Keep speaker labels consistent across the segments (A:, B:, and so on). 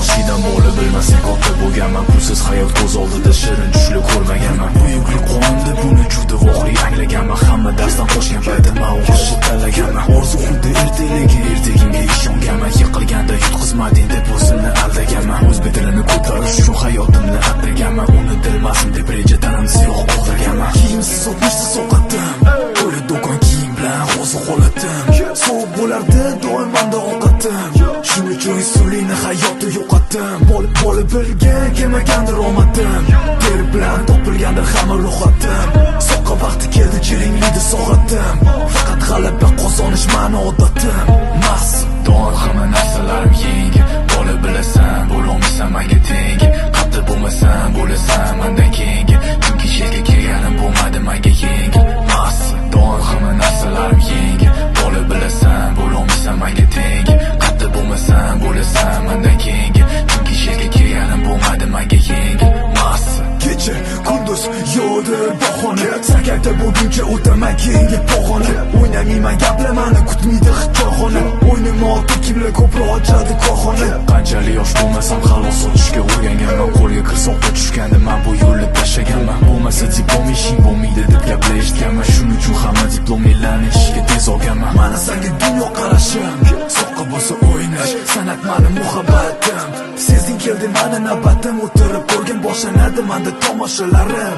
A: Yoshlikdan bola bilmasang katta bo'lganman. Pulsiz hayot ko'z oldida shirin tushli ko'rmaganman. Buyuklik qonimda buni juda voqli anglaganman. Hamma darsdan qochgan paytim men o'qishni tanlaganman. Orzu xuddi ertaligi ertagimga ishonganman. Yiqilganda yutqizmading deb o'zimni aldaganman. O'z betilini ko'tarish uchun hayotimni ataganman. Unutilmasin deb rejadan siyoh qo'llaganman. Kiyimsiz o'tmishsiz ovqatim, to'la do'kon kiyim bilan hozir holatdim. Sovuq bo'lardi doim menda ovqatim. Shuning uchun insulini hayotda yo'qotdim. Bo'lib bilgan kelmagandir omadim. Ter bilan topilgandir hamma ro'hatim. Soqqa vaqti keldi jiringliydi so'g'atim. Faqat g'alaba qozonish mani odatim. Mas doim hamma narsalarim yengil. Bola bilasan bo'lolmaysan menga teng. Qat'i bo'lmasam bo'lasan mendan keyingi. Chunki sherga kelganim bo'lmadi menga yengil. Mas doim hamma narsalarim yengil. Bola bilasan bo'lolmaysan menga teng. Qat'i bo'lmasam bo'lasan mendan keyingi. Chunki sherga kelganim bo'lmadi menga yengil. Mas kecha kunduz yo'dir bahona. Sakakda bo'lguncha o'taman keyingi pog'ona. O'ynamayman gaplarni kutmaydi hikoyxona. O'ynimni olib kimlar ko'proq ochadi korxona. Qanchalik yosh bo'lmasam xalos sotishga o'rganganman. Qo'lga kirsoqqa tushganda men bu yo'lni tashlaganman. Bo'lmasa diplom ishing bo'lmaydi deb gaplar eshitganman. Shuning uchun hamma diplomlarni ishga tez olganman. Mana senga dunyo qarashim, soqqa bo'lsa o'ynash, san'at mani muhabbatim. Sezding keldi mani navbatim, o'tirib ko'rgin boshlanadi menda tomoshalarim.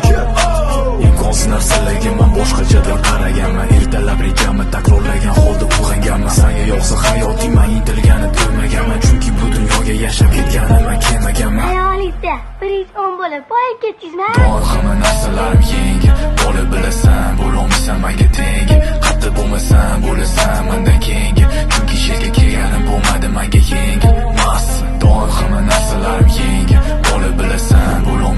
A: Imkonsiz narsalarga men boshqachadir qaraganman. Ertalab rejamni takrorlagan holda uyg'onganman. Senga yoqsa hayoting men intilgani ko'rmaganman. Chunki bu dunyoga yashab ketganimman kelmaganman.
B: Hayolingizda birinchi 10 bo'lib boyib ketdingizmi?
A: Doim hamma narsalarim yengil. Bola bilasan bo'lolmaysan menga teng. Qat'i bo'lmasam bo'lasan mendan keyingi. Chunki sherga kelganim bo'lmadi menga yengil. Mas doim hamma narsalarim yengil. Bola bilasan bo'lolmaysan